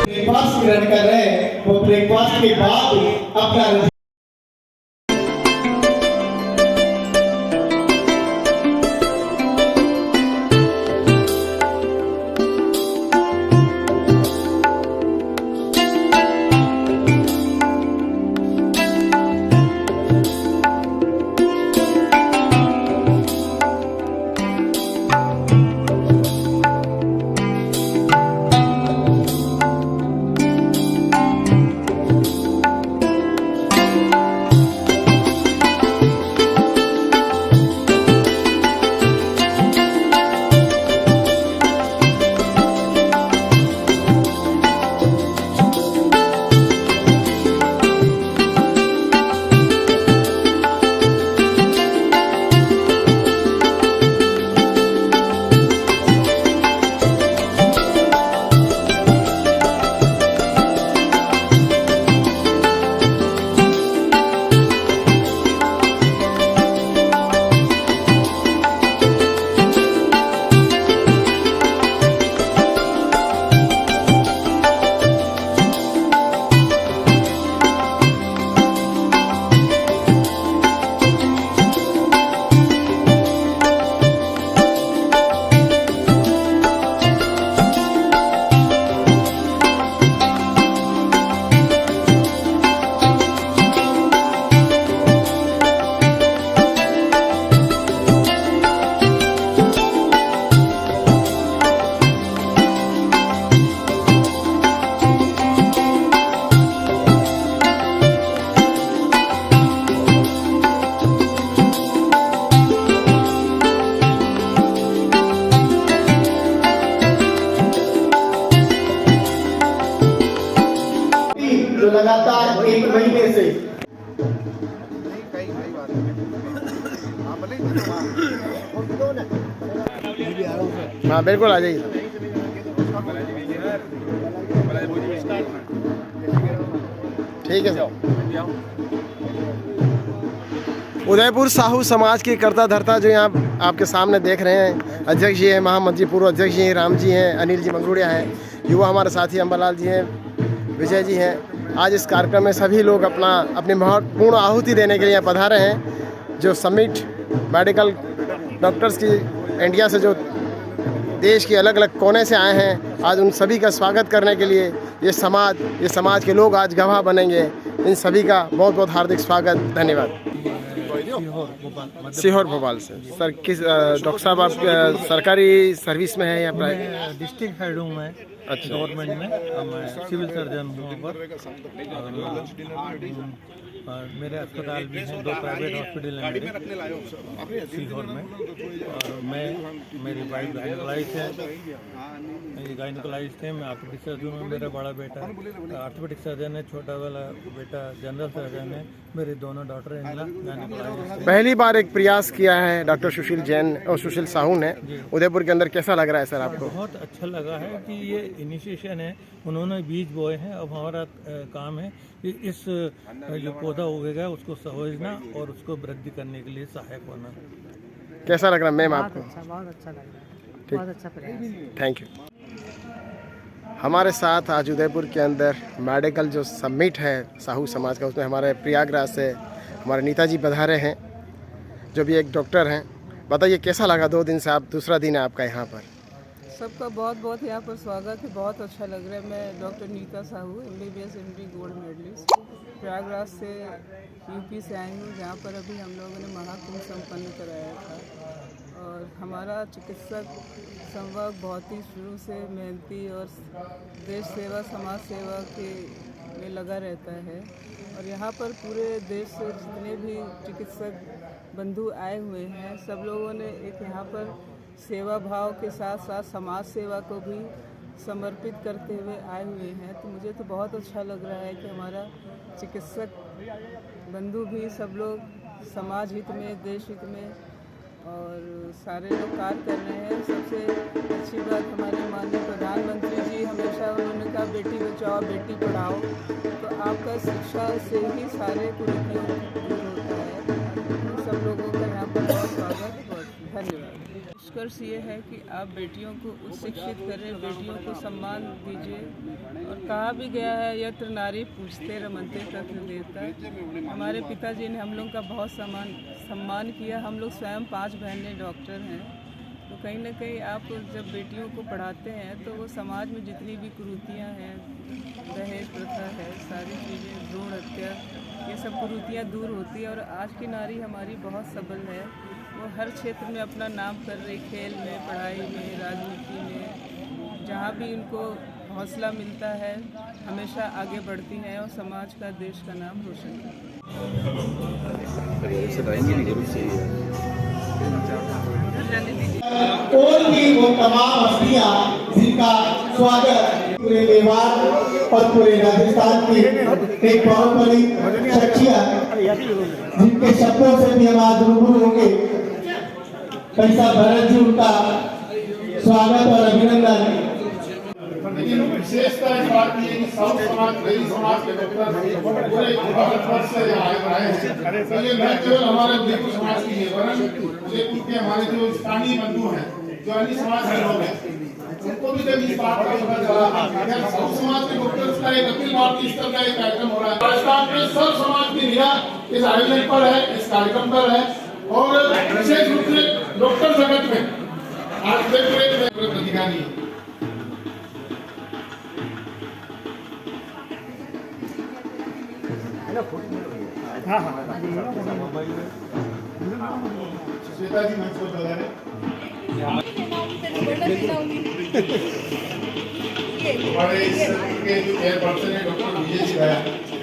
Breakfast ग्रहण कर रहे हैं वो ब्रेकफास्ट के बाद अपना लगातार 1 महीने से हाँ बिल्कुल आ जाइए। ठीक है सर। उदयपुर साहू समाज की करता धरता जो यहाँ आपके सामने देख रहे हैं, अध्यक्ष जी हैं, महामंत्री पूर्व अध्यक्ष जी हैं, राम जी हैं, अनिल जी मंगरूड़िया हैं, युवा हमारे साथी अंबालाल जी हैं, विजय जी हैं। आज इस कार्यक्रम में सभी लोग अपनी महत्वपूर्ण आहुति देने के लिए यहाँ पधारे हैं। जो समिट मेडिकल डॉक्टर्स की इंडिया से जो देश के अलग अलग कोने से आए हैं, आज उन सभी का स्वागत करने के लिए ये समाज के लोग आज गवाह बनेंगे। इन सभी का बहुत बहुत हार्दिक स्वागत, धन्यवाद। सीहोर भोपाल से। सर किस डॉक्टर साहब आप सरकारी सर्विस में है या प्राइवेट? डिस्ट्रिक्ट हेड हूँ मैं। अच्छा। गवर्नमेंट में मैं सिविल सर्जन हूँ पर मेरे अस्पताल भी हैं, 2 प्राइवेट हॉस्पिटल हैं मेरे सीहोर में। और मेरी वाइफ गायनिकोलॉजिस्ट है, मैं ऑर्थोपेडिक सर्जन हूँ। मेरा बड़ा बेटा ऑर्थोपेडिक सर्जन है, छोटा वाला बेटा जनरल सर्जन है। मेरी दोनों डॉटर गायनिकोलॉजिस्ट। पहली बार एक प्रयास किया है डॉक्टर सुशील जैन और सुशील साहू ने उदयपुर के अंदर, कैसा लग रहा है सर आपको? बहुत अच्छा लगा है कि ये इनिशिएशन है, उन्होंने बीज बोए हैं। अब हमारा काम है कि इस जो पौधा उगेगा उसको सहेजना और उसको वृद्धि करने के लिए सहायक होना। कैसा लग रहा है मैम आपको? बहुत अच्छा लग रहा है, बहुत अच्छा प्रयास। Thank you. हमारे साथ आज उदयपुर के अंदर मेडिकल जो समिट है साहू समाज का, उसमें हमारे प्रयागराज से हमारे नेताजी पधारे हैं, जो भी एक डॉक्टर हैं। बताइए कैसा लगा 2 दिन से, आप दूसरा दिन है आपका यहाँ पर? सबका बहुत बहुत यहाँ पर स्वागत है, बहुत अच्छा लग रहा है। मैं doctor Neeta Sahu, MBBS MD gold medallist, Prayagraj से यूपी से आई हूँ, जहाँ पर अभी हम लोगों ने महाकुंभ संपन्न कराया था। और हमारा चिकित्सक संवर्ग बहुत ही शुरू से मेहनती और देश सेवा समाज सेवा के में लगा रहता है। और यहाँ पर पूरे देश से जितने भी चिकित्सक बंधु आए हुए हैं, सब लोगों ने एक यहाँ पर सेवा भाव के साथ साथ समाज सेवा को भी समर्पित करते हुए आए हुए हैं। तो मुझे तो बहुत अच्छा लग रहा है कि हमारा चिकित्सक बंधु भी सब लोग समाज हित में, देश हित में और सारे लोग कार्य कर रहे हैं। सबसे अच्छी बात हमारे माननीय प्रधानमंत्री जी हमेशा उन्होंने कहा बेटी बचाओ बेटी पढ़ाओ। तो आपका शिक्षा से ही सारे कुरीतियों दूर होता है। तो सब लोगों का यहाँ पर बहुत स्वागत, बहुत धन्यवाद। निष्कर्ष ये है कि आप बेटियों को शिक्षित करें, बेटियों को सम्मान दीजिए और कहा भी गया है, यत्र नारी पूछते रमनते तत्र देवता। हमारे पिताजी ने हम लोग का बहुत सम्मान किया। हम लोग स्वयं 5 बहनें डॉक्टर हैं। तो कहीं ना कहीं आप जब बेटियों को पढ़ाते हैं तो वो समाज में जितनी भी कुरीतियाँ हैं, दहेज प्रथा है, सारी चीज़ें, भ्रूण हत्या, ये सब कुरीतियाँ दूर होती है। और आज की नारी हमारी बहुत सबल है। वो हर क्षेत्र में अपना नाम कर रही, खेल में, पढ़ाई में, राजनीति में, जहाँ भी उनको हौसला मिलता है हमेशा आगे बढ़ती हैं और समाज का, देश का नाम रोशन करती हैं। और भी वो तमाम हस्तियां जिनका स्वागत पूरे मेवाड़ और पूरे राजस्थान की एक बहुत बड़ी शख्सियत, जिनके शब्दों से भी हम आज रूबरू होंगे, पैसा भरत जी, उनका स्वागत और अभिनंदन। लेकिन विशेषता इस बात की है कि सब समाज, गरीब समाज के डॉक्टर पूरे भारतवर्ष से आए हैं। तो ये न केवल हमारे उदयपुर समाज की है, वरन उदयपुर के हमारे जो स्थानीय बंधु हैं, जो अन्य समाज के लोग हैं, उनको भी जब इस बात का पता चला, सब समाज के डॉक्टर्स का एक अखिल भारतीय स्तर का एक कार्यक्रम हो रहा है। राजस्थान में सब समाज की निगाह इस आयोजन पर है, इस कार्यक्रम पर है। और विशेष रूप से डॉक्टर जगत में आज उदयपुर अधिकारी है। श्वेता जी मंच पर चला रहे हमारे इस के जो चेयरपर्सन है डॉक्टर विजय जी है।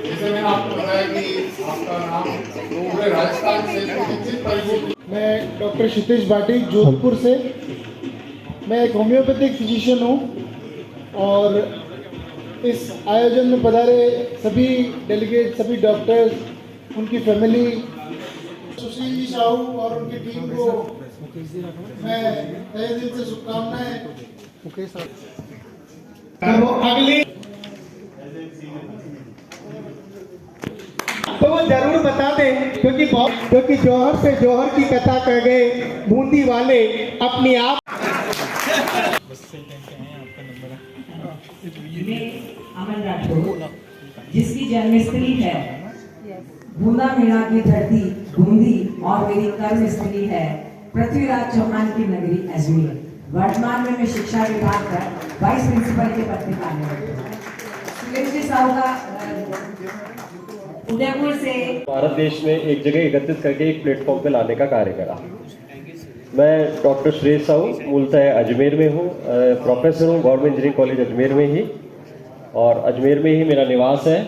जैसे मैंने आपको बताया कि आपका नाम पूरे राजस्थान से निश्चित परिचित। मैं डॉक्टर क्षितिज भाटी जोधपुर से। मैं एक होम्योपैथिक फिजिशियन हूँ और इस आयोजन में पधारे सभी डेलीगेट, सभी डॉक्टर्स, उनकी फैमिली, सुशील जी साहू और उनकी टीम को मैं तहे दिल से शुभकामनाएं। वो अगली तो वो जरूर बता दें, क्योंकि जौहर से जौहर की कथा कर गए बूंदी वाले अपनी आप। अमन राठौर, जिसकी जन्मस्थली है बूंदा मीणा की धरती बूंदी और मेरी कर्मस्थली है पृथ्वीराज चौहान की नगरी अजमेर। वर्तमान में मैं शिक्षा विभाग पर वाइस प्रिंसिपल के पद पर कार्यरत हूँ। सुरेश जी साहू का उदयपुर से भारत देश में एक जगह एकत्रित करके एक प्लेटफॉर्म पे लाने का कार्य करा। मैं डॉक्टर सुरेश साहू मूलतः अजमेर में हूँ, प्रोफेसर हूँ गवर्नमेंट इंजीनियरिंग कॉलेज अजमेर में ही, और अजमेर में ही मेरा निवास है।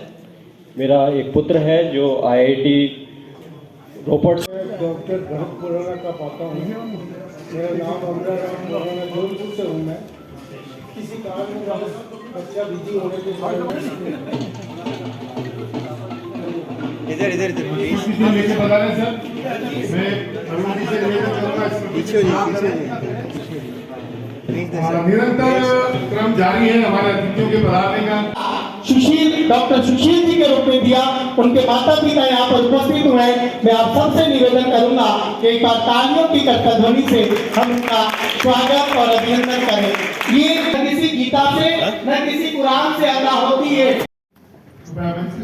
मेरा एक पुत्र है जो IIT रोपड़ से। डॉक्टर भरत पुराना का पाता हूँ। मेरा नाम अमराराम पुराना, जोधपुर से हूँ। मैं किसी कारण में बच्चा बिजी होने के बाद इधर लेके बता रहे सर, मैं अनुमति से लेकर चलूंगा। निरंतर क्रम जारी है हमारे अतिथियों के पधारने का। सुशील, डॉक्टर सुशील जी के रूप में दिया, उनके माता पिता यहाँ पर उपस्थित हुए हैं। मैं आप सबसे निवेदन करूंगा कि एक बार तालियों की कर्कध्वनि से हम उनका स्वागत और अभिनंदन करें। ये न किसी गीता से न किसी कुरान से अदा होती है।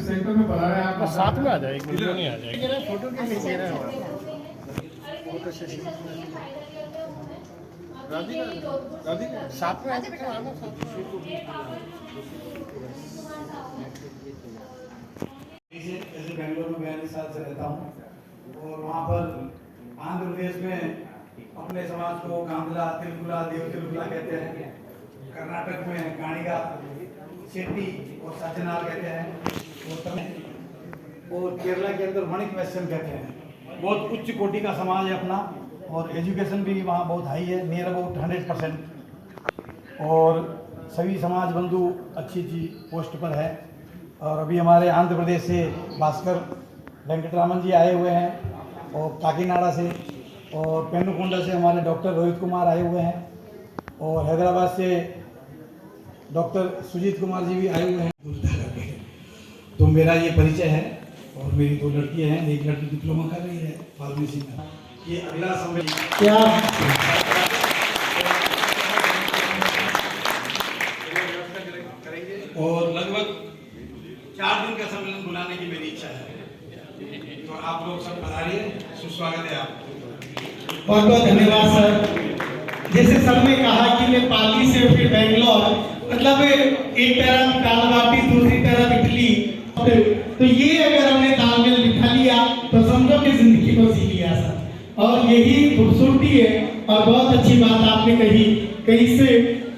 सेंटर में बता रहे हैं आप साथ में आ जाएगी, नहीं आ जाएगी। फोटो के लिए दे रहे हैं राधिका साथ में आना। जैसे बेंगलोर में 42 साल से रहता हूँ और वहाँ पर आंध्र प्रदेश में अपने समाज को कांदला, तिलकुला, देव तिलकुला कहते हैं। कर्नाटक में काणिगा, शेट्टी और सज्जनार कहते हैं। और केरला के अंदर मणिक वैश्यम कहते हैं। बहुत उच्च कोटि का समाज है अपना, और एजुकेशन भी वहाँ बहुत हाई है, नियर अबाउट 100%। और सभी समाज बंधु अच्छी पोस्ट पर है। और अभी हमारे आंध्र प्रदेश से भास्कर वेंकटरामन जी आए हुए हैं, और काकीनाडा से और पेनुकोंडा से हमारे डॉक्टर रोहित कुमार आए हुए हैं, और हैदराबाद से डॉक्टर सुजीत कुमार जी भी आए हुए हैं। तो मेरा ये परिचय है। और मेरी 2 लड़कियाँ हैं, एक लड़की डिप्लोमा कर रही है फार्मेसी में। ये अगला समय क्या और और लगभग 4 दिन का सम्मेलन बुलाने की मेरी इच्छा है। तो आप लोग सब पधारिए, सुस्वागत है आप। बहुत बहुत धन्यवाद सर। जैसे सर ने कहा कि मैं पाली से फिर बेंगलोर, मतलब एक तरफ दाल बाटी दूसरी तरफ इडली, तो ये अगर हमने तालमेल बिठा लिया तो समझो कि जिंदगी को जी लिया सर। और यही खूबसूरती है। और बहुत अच्छी बात आपने कही, कहीं से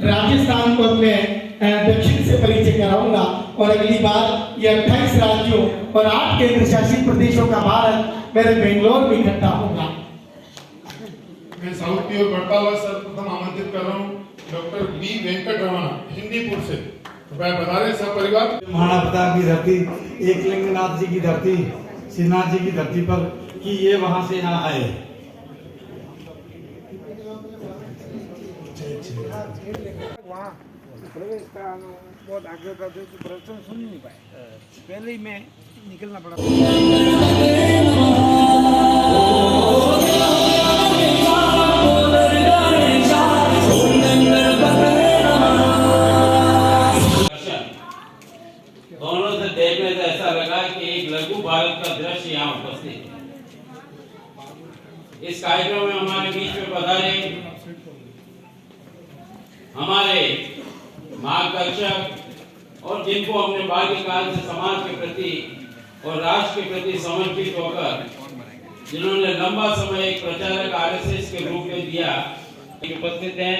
राजस्थान को मैं दक्षिण से परिचय कराऊंगा और अगली बार ये 28 राज्यों और 8 केंद्र शासित प्रदेशों का भारत मेरे बेंगलोर में इकट्ठा होगा। मैं साउथ की ओर बढ़ता हुआ सर्वप्रथम आमंत्रित कर रहा हूँ डॉक्टर बी वेंकट रमण, हिंदीपुर से। कृपया बता रहे सब परिवार। महाराणा प्रताप की धरती, एकलिंगनाथ जी की धरती, श्रीनाथ जी की धरती पर कि ये वहां से यहाँ आए। बहुत आगे का प्रश्न सुन नहीं पाए, पहले ही मैं निकलना पड़ा। दोनों से देखने से ऐसा लगा कि एक लघु भारत का दृश्य यहाँ उपस्थित है। इस कार्यक्रम में हमारे बीच में पधारे हमारे मार्गदर्शक और जिनको हमने बाल्यकाल से समाज के प्रति और राष्ट्र के प्रति समर्पित होकर जिन्होंने लंबा समय एक प्रचारक आरएसएस के रूप में दिया, उपस्थित हैं,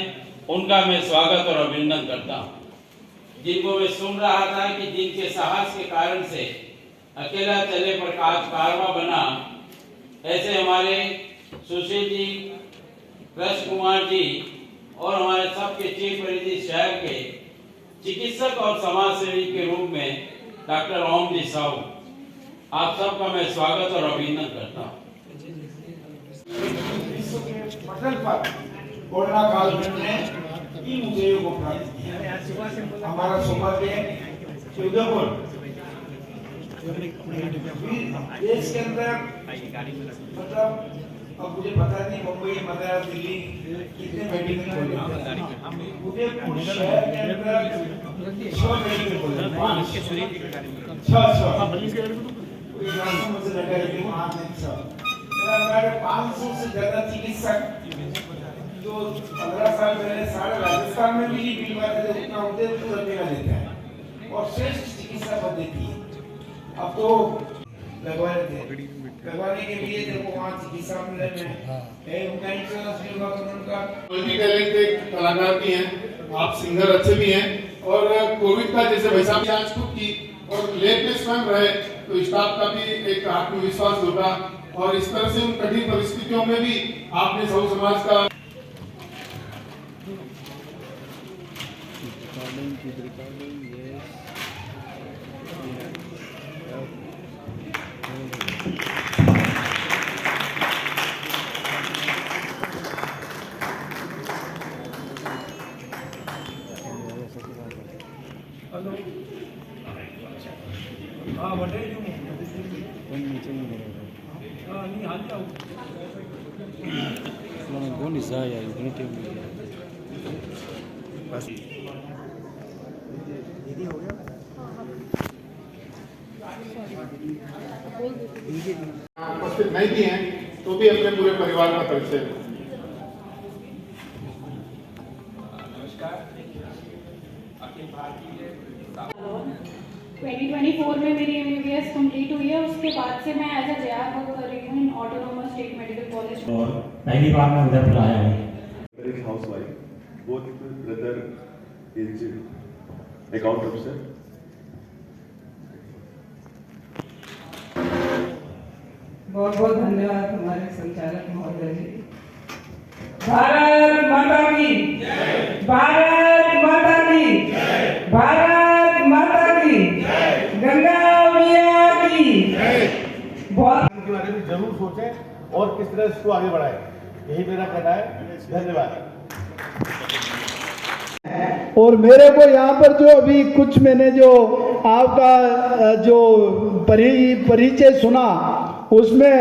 उनका मैं स्वागत और अभिनंदन करता हूं। जिनको मैं सुन रहा था कि जिनके साहस के कारण से अकेला चले पर कारवा बना, ऐसे हमारे सुशील जी, कृष्ण कुमार जी और हमारे सबके चीफ परिधि शहर के चिकित्सक और समाज सेवी के रूप में डॉक्टर ओम जी साहू, आप सबका मैं स्वागत और अभिनंदन करता हूँ। पटल पर कोरोना काल में 3 विजयों को प्राप्त किया। हमारा सौभाग्य उदयपुर देश के अंदर, मतलब अब मुझे पता नहीं मुंबई, मद्रास, दिल्ली कितने मेडिकल उदयपुर शहर के अंदर 6 मेडिकल कॉलेज, 500 से ज्यादा चिकित्सक जो 15 साल पहले सारे राजस्थान में भी नहीं मिल पाते थे, उतना उदयपुर अकेला देता है और श्रेष्ठ चिकित्सा पद्धति है। अब तो लगवाने के लिए देखो वहाँ चिकित्सा मिलने में उनका इंश्योरेंस भी होगा, तो उनका मल्टी टैलेंटेड कलाकार भी हैं, आप सिंगर अच्छे भी हैं। और कोविड का जैसे वैसा भी आज खुद की और लैब में स्वयं रहे तो स्टाफ का भी एक आत्मविश्वास होगा। और इस तरह से उन कठिन परिस्थितियों में भी आपने साहू समाज का उपस्थित नहीं भी हैं तो भी अपने पूरे परिवार का परिचय दें। 2024 में मेरी MBBS कंप्लीट हुई है। उसके बाद से मैं एज अ JR वर्क कर रही हूँ इन ऑटोनोमस स्टेट मेडिकल कॉलेज। और पहली बार मैं उदयपुर आया हूँ। Housewife, both brother is account officer. बहुत बहुत धन्यवाद हमारे संचालक महोदय जी। भारत माता की जय, भारत माता की जय, भारत माता की जय, गंगा मैया की जय। बहुत के बारे में जरूर सोचें और किस तरह इसको आगे बढ़ाएं, यही मेरा कहना है। धन्यवाद। और मेरे को यहाँ पर जो अभी कुछ मैंने जो आपका जो परिचय सुना, उसमें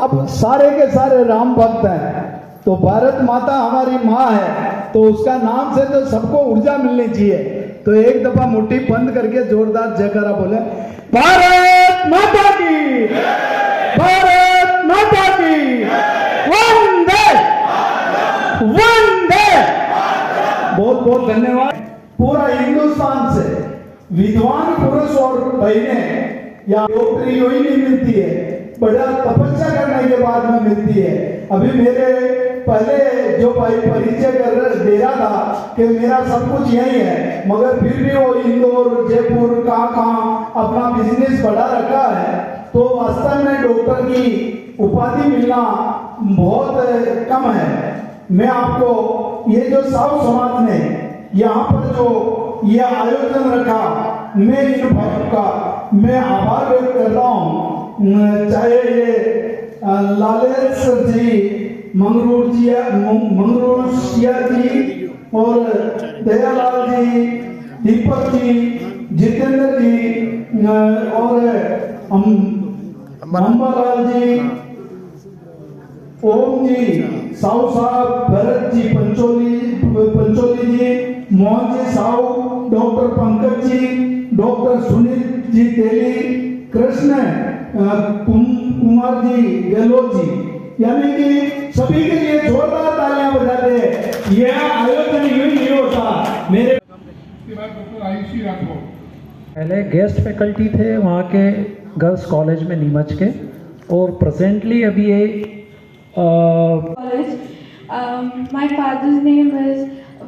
अब सारे के सारे राम भक्त हैं। तो भारत माता हमारी माँ है, तो उसका नाम से तो सबको ऊर्जा मिलनी चाहिए। तो एक दफा मुट्ठी बंद करके जोरदार जयकारा बोले, भारत माता की, भारत माता की, वंदे वंदे। बहुत बहुत धन्यवाद। पूरा हिंदुस्तान से विद्वान पुरुष और बहनें या नौकरी ही नहीं मिलती है, बड़ा तपस्या करने के बाद में मिलती है। अभी मेरे पहले जो भाई परिचय कर दे रहा था कि मेरा सब कुछ यही है, मगर फिर भी वो इंदौर जयपुर कहाँ अपना बिजनेस बढ़ा रखा है, तो वास्तव में डॉक्टर की उपाधि मिलना बहुत कम है। मैं आपको ये जो साहू समाज ने यहाँ पर जो ये आयोजन रखा, मैं इन भाइयों का मैं आभार व्यक्त करता हूँ। चाहे ये लालेश जी, मंगरूशिया जी और दयालाल जी, दीपक जी, जितेंद्र जी और अम्बालाल जी, ओम जी, साहू साहब, भरत जी पंचोली जी, मोहन जी साहू, डॉक्टर पंकज जी, डॉक्टर सुनील जी तेली, कृष्ण कुमार जी गहलोत जी, यानी कि सभी के लिए जोरदार तालियां बजा दे। यह आयोजन यूं नहीं होता। मेरे डॉक्टर आयुषी राठौर पहले गेस्ट फैकल्टी थे वहाँ के गर्ल्स कॉलेज में नीमच के, और प्रेजेंटली अभी ये college. My father's name is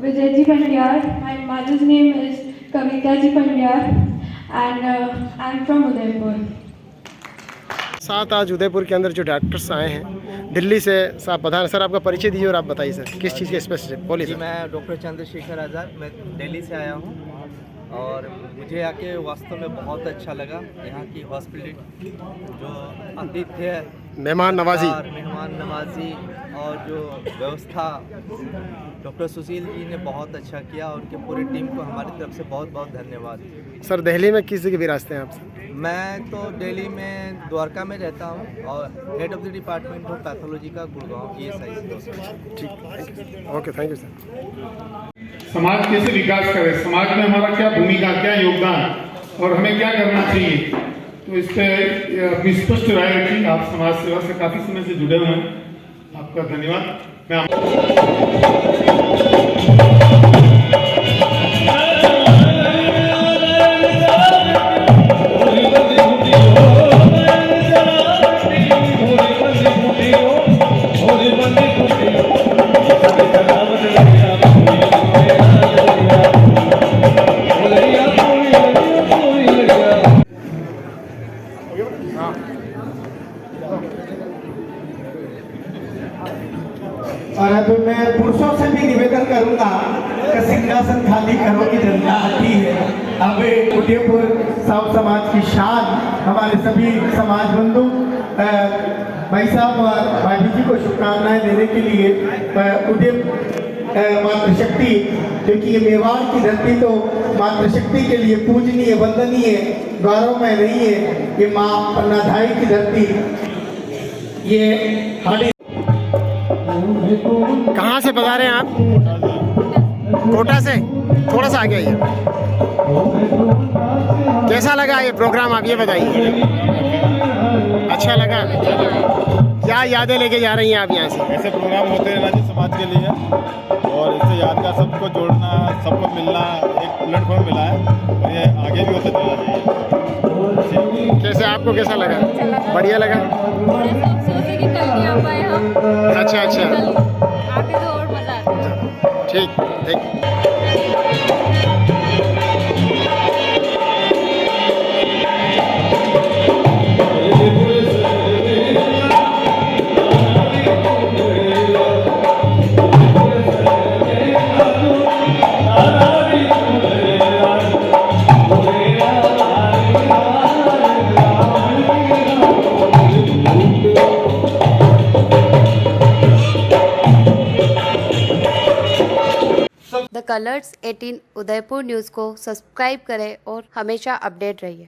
Vijay Ji Pandyar. My mother's name is Kavita Ji Pandyar, and I'm from Udaipur. साथ आज उदयपुर के अंदर जो डॉक्टर्स आए हैं दिल्ली से, साहब बता सर आपका परिचय दीजिए और आप बताइए सर किस चीज़ के स्पेशलिस्ट बोलिए सर। मैं डॉक्टर चंद्रशेखर आज़ाद, मैं दिल्ली से आया हूँ और मुझे आके वास्तव में बहुत अच्छा लगा। यहाँ की हॉस्पिटलिटी, जो आतिथ्य, मेहमान नवाजी और जो व्यवस्था डॉक्टर सुशील जी ने बहुत अच्छा किया, और उनके पूरी टीम को हमारी तरफ से बहुत बहुत धन्यवाद। सर दिल्ली में किस जगह विरासते हैं आप? मैं तो दिल्ली में द्वारका में रहता हूँ और head of the department of pathology का गुड़गांव ESI। ठीक, ओके, थैंक यू सर। समाज कैसे विकास करे, समाज में हमारा क्या भूमिका, क्या योगदान और हमें क्या करना चाहिए, तो इस पर अपनी स्पष्ट राय रखी। आप समाज सेवा से काफी समय से जुड़े हुए हैं, आपका धन्यवाद। और अब मैं पुरुषों से भी निवेदन करूंगा कि सिंहासन खाली करो की जनता आती है। अब उदयपुर साहू समाज की शान, हमारे सभी समाज बंधु भाई साहब और भाभी जी को शुभकामनाएं देने के लिए मातृशक्ति, क्योंकि ये मेवाड़ की धरती तो मातृशक्ति के लिए पूजनीय, वंदनीय, गौरवमय रही है। ये माँ अन्नाधाई की धरती, ये हमारी। कहाँ से बता रहे हैं आप? कोटा से? थोड़ा सा आगे आइए। कैसा लगा ये प्रोग्राम, आप ये बताइए। अच्छा लगा? क्या यादें लेके जा रही हैं आप यहाँ से? ऐसे प्रोग्राम होते हैं राज्य समाज के लिए, और इससे यादगार सबको जोड़ना, सबको मिलना, एक प्लेटफॉर्म मिला है, और ये आगे भी होता चलना चाहिए। कैसे, आपको कैसा लगा? बढ़िया लगा? अच्छा अच्छा, आगे तो और मजा आता है। ठीक ठीक। द कलर्स 18 उदयपुर न्यूज़ को सब्सक्राइब करें और हमेशा अपडेट रहिए।